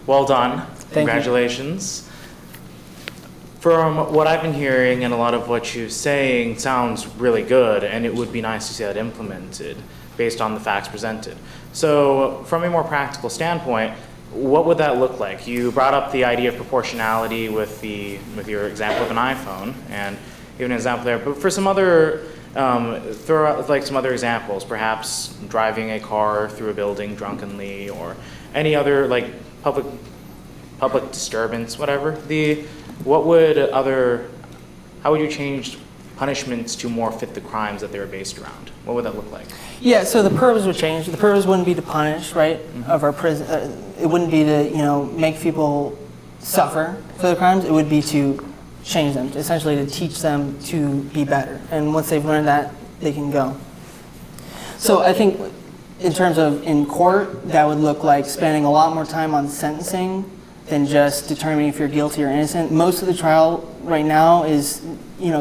Well done. Thank you. Congratulations. From what I've been hearing and a lot of what you're saying sounds really good, and it would be nice to see that implemented based on the facts presented. So from a more practical standpoint, what would that look like? You brought up the idea of proportionality with your example of an iPhone, and give an example there. But for some other, throw out like some other examples, perhaps driving a car through a building drunkenly, or any other like public disturbance, whatever. How would you change punishments to more fit the crimes that they were based around? What would that look like? Yeah, so the purpose would change. The purpose wouldn't be to punish, right, of our prison. It wouldn't be to, make people suffer for the crimes. It would be to change them, essentially to teach them to be better. And once they've learned that, they can go. So I think in terms of in court, that would look like spending a lot more time on sentencing than just determining if you're guilty or innocent. Most of the trial right now is,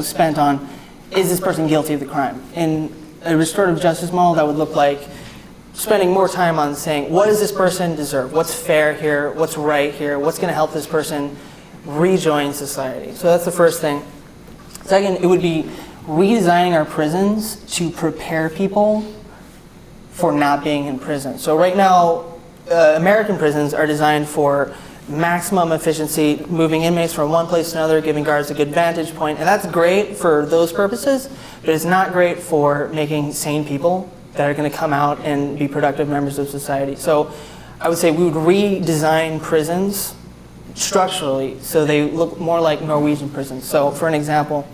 spent on, is this person guilty of the crime? In a restorative justice model, that would look like spending more time on saying, what does this person deserve? What's fair here? What's right here? What's going to help this person rejoin society? So that's the first thing. Second, it would be redesigning our prisons to prepare people for not being in prison. So right now, American prisons are designed for maximum efficiency, moving inmates from one place to another, giving guards a good vantage point, and that's great for those purposes, but it's not great for making sane people that are going to come out and be productive members of society. So I would say we would redesign prisons structurally so they look more like Norwegian prisons. So for an example,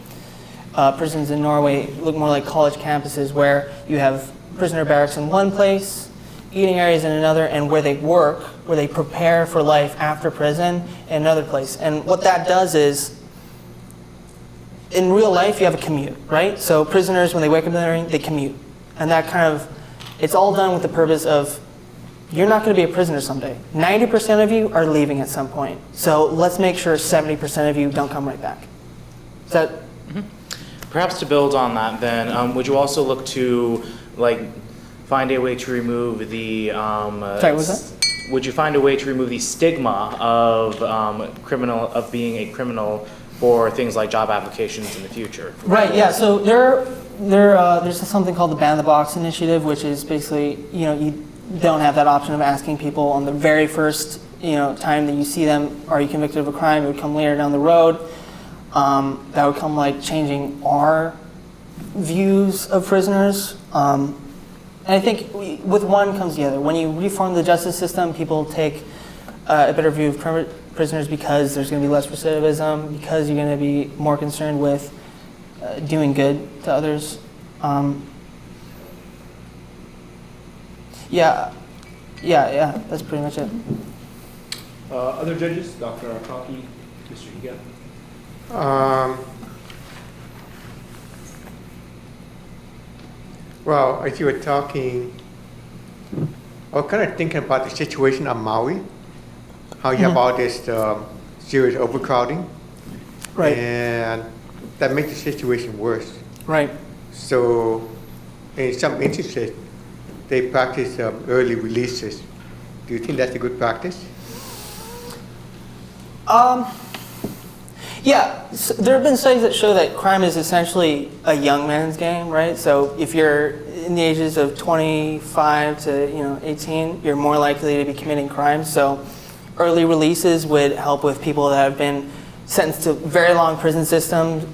prisons in Norway look more like college campuses where you have prisoner barracks in one place, eating areas in another, and where they work, where they prepare for life after prison in another place. And what that does is, in real life, you have a commute, right? So prisoners, when they wake up in the morning, they commute. And that it's all done with the purpose of, you're not going to be a prisoner someday. 90% of you are leaving at some point. So let's make sure 70% of you don't come right back. Is that? Mm-hmm. Perhaps to build on that then, would you also look to, find a way to remove the Sorry, what was that? Would you find a way to remove the stigma of being a criminal for things like job applications in the future? Right. Yeah. So there's something called the Ban the Box initiative, which is basically you don't have that option of asking people on the very first time that you see them, are you convicted of a crime? It would come later down the road. That would come changing our views of prisoners. And I think with one comes the other. When you reform the justice system, people take a better view of prisoners because there's going to be less recidivism, because you're going to be more concerned with doing good to others. Yeah, that's pretty much it. Other judges, Dr. Akaki, Mr. Higa. Well, as you were talking, I was kind of thinking about the situation on Maui, how you have all this serious overcrowding, right, and that makes the situation worse. Right. So, in some instances, they practice early releases. Do you think that's a good practice? Yeah, so there have been studies that show that crime is essentially a young man's game, right? So if you're in the ages of 25 to 18, you're more likely to be committing crimes. So early releases would help with people that have been sentenced to very long prison sentences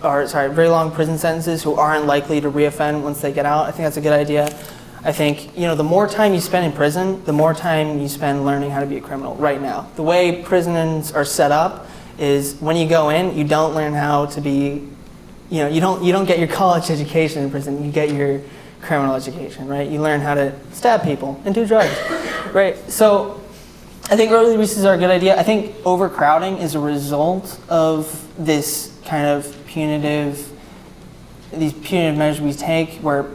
who aren't likely to reoffend once they get out. I think that's a good idea. I think the more time you spend in prison, the more time you spend learning how to be a criminal right now. The way prisons are set up is when you go in, you don't learn how to be, you don't get your college education in prison, you get your criminal education, right? You learn how to stab people and do drugs, right? So I think early releases are a good idea. I think overcrowding is a result of this kind of these punitive measures we take where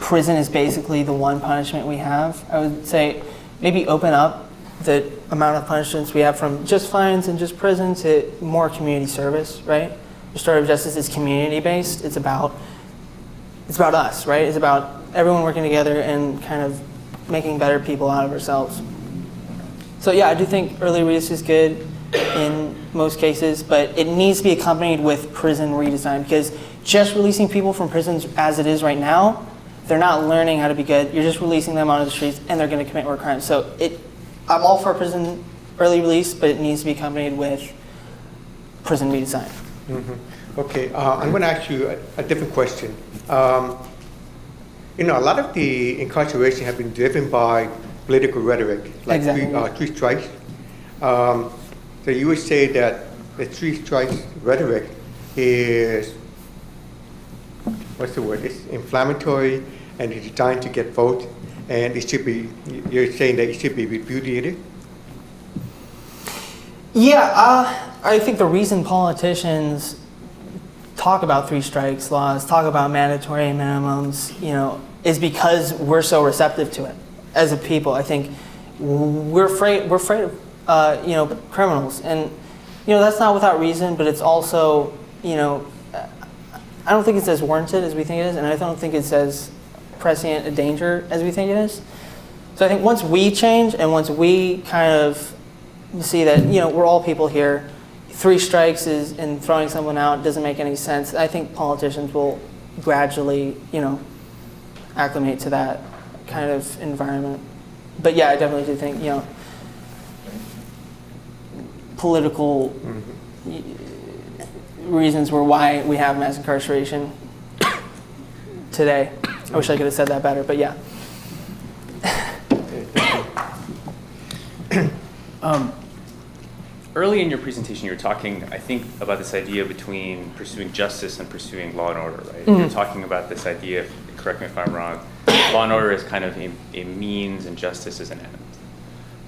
prison is basically the one punishment we have. I would say maybe open up the amount of punishments we have from just fines and just prison to more community service, right? Restorative justice is community-based. It's about us, right? It's about everyone working together and kind of making better people out of ourselves. So yeah, I do think early release is good in most cases, but it needs to be accompanied with prison redesign, because just releasing people from prisons as it is right now, they're not learning how to be good. You're just releasing them onto the streets and they're going to commit more crimes. So I'm all for prison early release, but it needs to be accompanied with prison redesign. Mm-hmm. Okay, I'm going to ask you a different question. A lot of the incarceration have been driven by political rhetoric, like Exactly. three strikes. So you would say that the three strikes rhetoric is, what's the word? It's inflammatory and it's designed to get votes, and it should be. You're saying that it should be repudiated. Yeah, I think the reason politicians talk about three strikes laws, talk about mandatory minimums, is because we're so receptive to it as a people. I think we're afraid of, criminals, and that's not without reason, but it's also, I don't think it's as warranted as we think it is, and I don't think it's as prescient a danger as we think it is. So I think once we change and once we kind of see that, we're all people here, three strikes and throwing someone out doesn't make any sense, I think politicians will gradually, acclimate to that kind of environment. But yeah, I definitely do think, political reasons were why we have mass incarceration today. I wish I could have said that better, but yeah. Early in your presentation, you were talking, I think, about this idea between pursuing justice and pursuing law and order, right? Mm-hmm. You're talking about this idea, correct me if I'm wrong, law and order is kind of a means and justice is an end.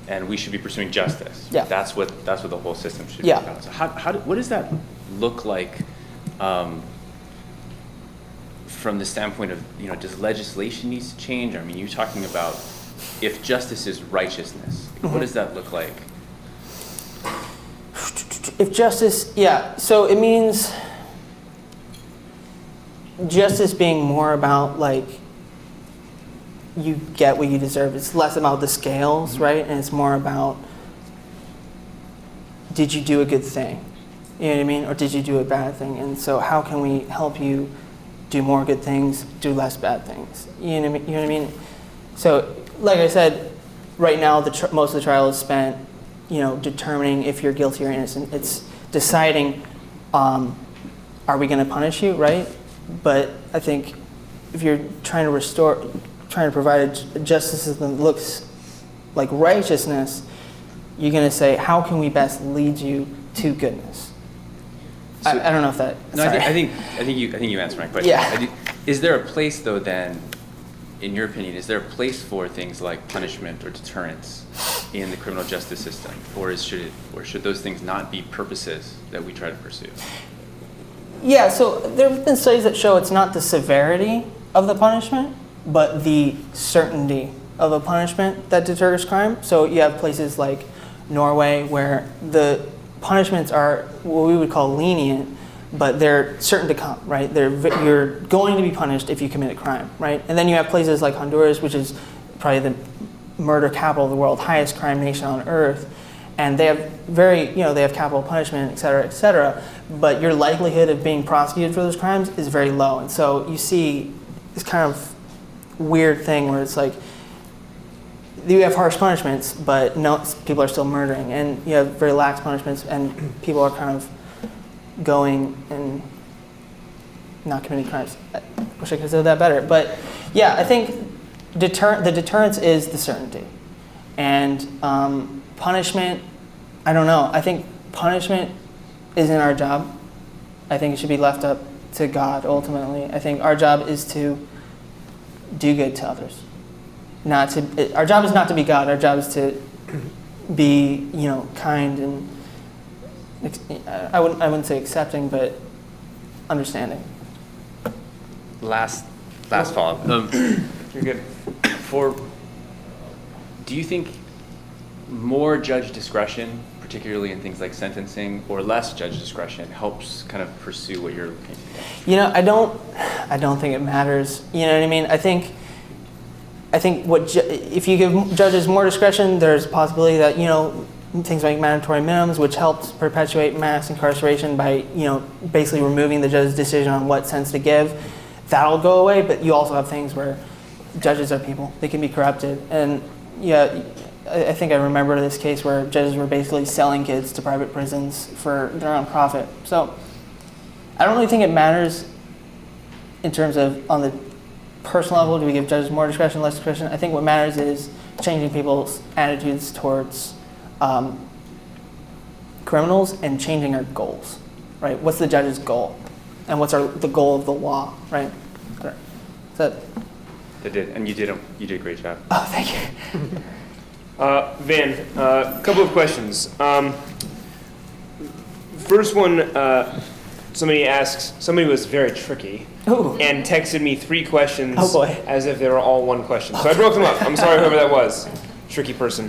And we should be pursuing justice. Yeah. That's what the whole system should Yeah. be about. So what does that look like from the standpoint of, does legislation need to change? I mean, you're talking about if justice is righteousness, what does that look like? If justice, yeah, so it means justice being more about you get what you deserve. It's less about the scales, right? And it's more about, did you do a good thing? You know what I mean? Or did you do a bad thing? And so how can we help you do more good things, do less bad things? You know what I mean? So, like I said, right now most of the trial is spent, determining if you're guilty or innocent. It's deciding, are we going to punish you, right? But I think if you're trying to provide a justice system that looks like righteousness, you're going to say, how can we best lead you to goodness? So, I don't know if that. No, sorry. I think you answered my question. Yeah. Is there a place though then, in your opinion, is there a place for things like punishment or deterrence in the criminal justice system, or should those things not be purposes that we try to pursue? Yeah, so there have been studies that show it's not the severity of the punishment, but the certainty of a punishment that deters crime. So you have places like Norway where the punishments are what we would call lenient, but they're certain to come, right? You're going to be punished if you commit a crime, right? And then you have places like Honduras, which is probably the murder capital of the world, highest crime nation on earth, and they have they have capital punishment, et cetera, but your likelihood of being prosecuted for those crimes is very low. And so you see this kind of weird thing where it's like, you have harsh punishments, but no, people are still murdering, and you have very lax punishments, and people are kind of going and not committing crimes. I wish I could have said that better, but yeah, I think the deterrence is the certainty, and punishment. I don't know. I think punishment isn't our job. I think it should be left up to God ultimately. I think our job is to do good to others. Our job is not to be God. Our job is to be, kind and I wouldn't say accepting, but understanding. Last follow-up. You're good. Do you think more judge discretion, particularly in things like sentencing, or less judge discretion helps kind of pursue what you're looking for? I don't think it matters. You know what I mean? I think I think if you give judges more discretion, there's a possibility that, things like mandatory minimums, which helps perpetuate mass incarceration by, basically removing the judge's decision on what sentence to give, that'll go away. But you also have things where judges are people; they can be corrupted. And yeah, I think I remember this case where judges were basically selling kids to private prisons for their own profit. So I don't really think it matters in terms of on the personal level. Do we give judges more discretion, less discretion? I think what matters is changing people's attitudes towards criminals and changing our goals, right? What's the judge's goal? And what's the goal of the law, right? So, That did, and you did a great job. oh, thank you. Van, a couple of questions. First one, somebody was very tricky Ooh. and texted me 3 questions Oh, boy. as if they were all one question. So I broke them up. I'm sorry, whoever that was. Tricky person.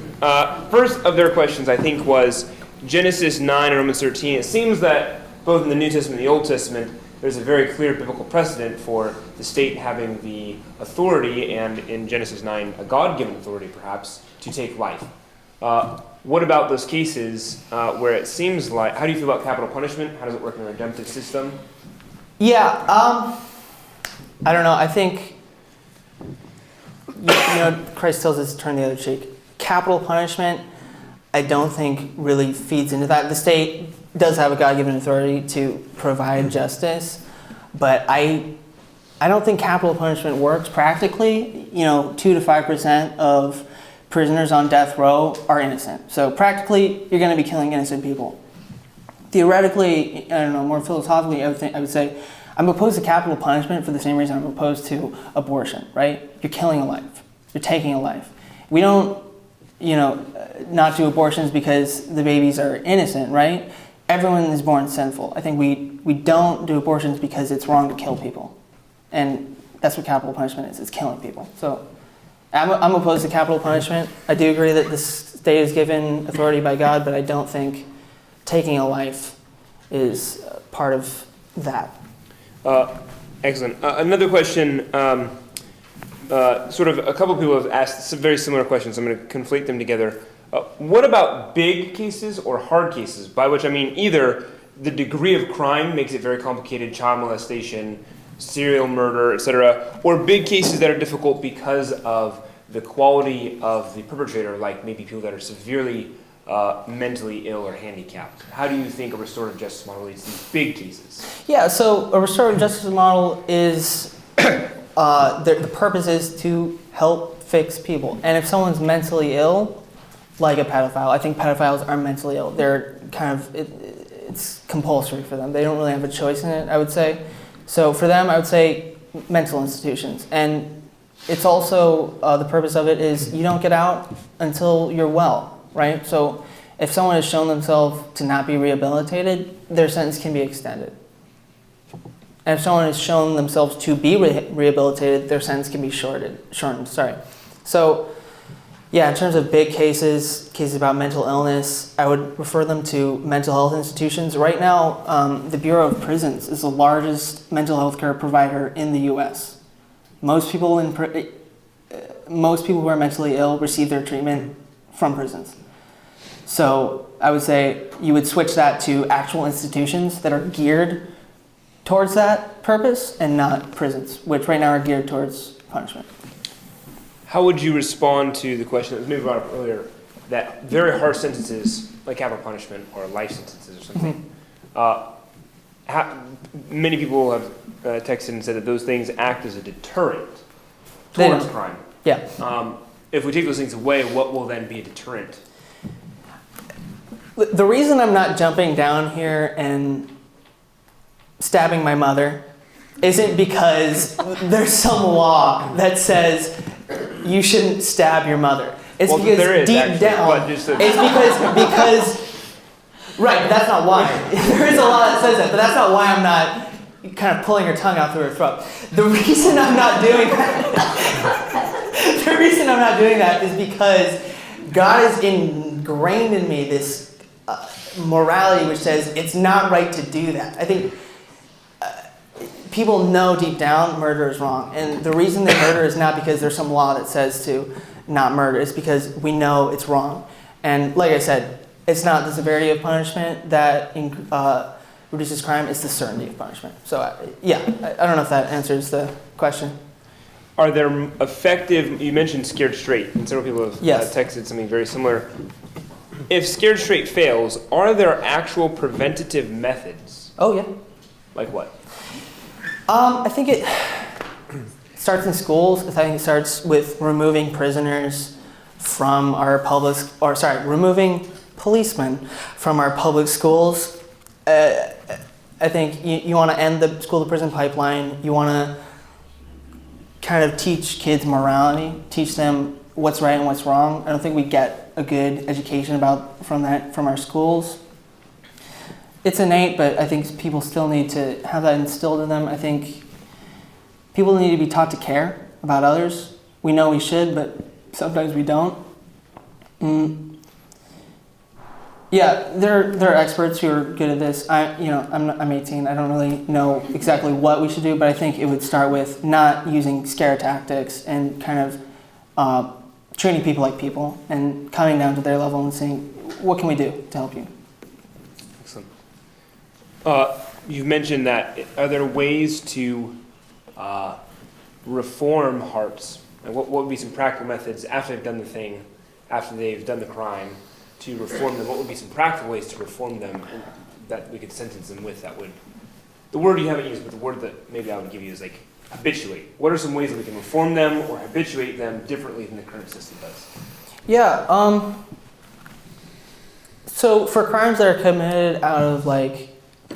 First of their questions, I think, was Genesis 9 and Romans 13. It seems that both in the New Testament and the Old Testament, there's a very clear biblical precedent for the state having the authority, and in Genesis 9, a God-given authority, perhaps, to take life. What about those cases where it seems like, how do you feel about capital punishment? How does it work in a redemptive system? Yeah, I don't know. I think, Christ tells us to turn the other cheek. Capital punishment, I don't think really feeds into that. The state does have a God-given authority to provide justice, but I don't think capital punishment works practically. 2 to 5% of prisoners on death row are innocent. So practically, you're going to be killing innocent people. Theoretically, I don't know, more philosophically, I would say I'm opposed to capital punishment for the same reason I'm opposed to abortion, right? You're killing a life. You're taking a life. We don't, not do abortions because the babies are innocent, right? Everyone is born sinful. I think we don't do abortions because it's wrong to kill people. And that's what capital punishment is. It's killing people. So I'm opposed to capital punishment. I do agree that the state is given authority by God, but I don't think taking a life is part of that. Excellent. Another question, sort of a couple people have asked some very similar questions. I'm going to conflate them together. What about big cases or hard cases? By which I mean either the degree of crime makes it very complicated, child molestation, serial murder, etc., or big cases that are difficult because of the quality of the perpetrator, like maybe people that are severely mentally ill or handicapped. How do you think a restorative justice model leads to these big cases? Yeah, so a restorative justice model is, the purpose is to help fix people. And if someone's mentally ill, like a pedophile, I think pedophiles are mentally ill. They're kind of, it's compulsory for them. They don't really have a choice in it, I would say. So for them, I would say mental institutions. And it's also, the purpose of it is you don't get out until you're well, right? So if someone has shown themselves to not be rehabilitated, their sentence can be extended. And if someone has shown themselves to be rehabilitated, their sentence can be shortened. So yeah, in terms of big cases about mental illness, I would refer them to mental health institutions. Right now, the Bureau of Prisons is the largest mental health care provider in the U.S. Most people who are mentally ill receive their treatment from prisons. So I would say you would switch that to actual institutions that are geared towards that purpose and not prisons, which right now are geared towards punishment. How would you respond to the question that was maybe brought up earlier, that very harsh sentences, like capital punishment or life sentences or something, many people have texted and said that those things act as a deterrent towards crime. Yeah. If we take those things away, what will then be a deterrent? The reason I'm not jumping down here and stabbing my mother isn't because there's some law that says you shouldn't stab your mother. It's because there is, deep actually, down, it's because right, that's not why. There is a law that says that, but that's not why I'm not kind of pulling her tongue out through her throat. The reason I'm not doing that is because God has ingrained in me this morality which says it's not right to do that. I think people know deep down murder is wrong. And the reason they murder is not because there's some law that says to not murder. It's because we know it's wrong. And like I said, it's not the severity of punishment that reduces crime, it's the certainty of punishment. So yeah, I don't know if that answers the question. Are there effective, you mentioned scared straight, and several people have Yes. texted something very similar. If scared straight fails, are there actual preventative methods? Oh yeah. Like what? I think it starts in schools. I think it starts with removing prisoners from our removing policemen from our public schools. I think you want to end the school to prison pipeline. You want to kind of teach kids morality, teach them what's right and what's wrong. I don't think we get a good education from our schools. It's innate, but I think people still need to have that instilled in them. I think people need to be taught to care about others. We know we should, but sometimes we don't. Yeah, there are experts who are good at this. I'm 18. I don't really know exactly what we should do, but I think it would start with not using scare tactics and kind of treating people like people and coming down to their level and saying, what can we do to help you? Excellent. You've mentioned that. Are there ways to reform hearts? And what would be some practical methods after they've done the thing, after they've done the crime, to reform them? What would be some practical ways to reform them that we could sentence them with that would, the word you haven't used, but the word that maybe I would give you is like habituate. What are some ways that we can reform them or habituate them differently than the current system does? Yeah, so for crimes that are committed out of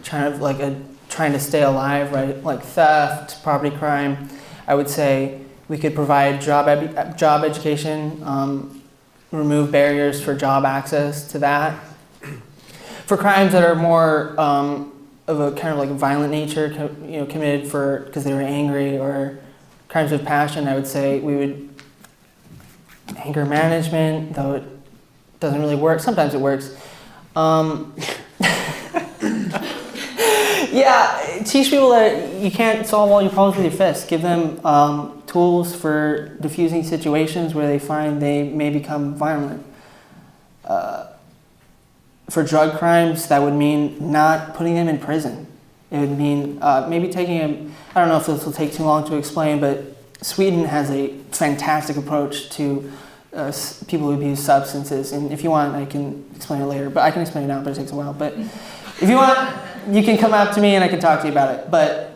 trying to stay alive, right? Like theft, property crime, I would say we could provide job education, remove barriers for job access to that. For crimes that are more of a kind of like violent nature, committed because they were angry, or crimes of passion, I would say we would anger management, though it doesn't really work. Sometimes it works. Yeah, teach people that you can't solve all your problems with your fists. Give them tools for diffusing situations where they find they may become violent. For drug crimes, that would mean not putting them in prison. It would mean maybe taking them, I don't know if this will take too long to explain, but Sweden has a fantastic approach to people who abuse substances. And if you want, I can explain it later. But I can explain it now, but it takes a while. But if you want, you can come up to me and I can talk to you about it. But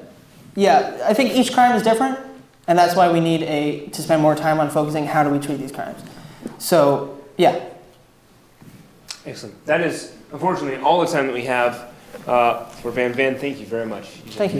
yeah, I think each crime is different. And that's why we need to spend more time on focusing how do we treat these crimes. So, yeah. Excellent. That is, unfortunately, all the time that we have for Van. Thank you very much. Thank you.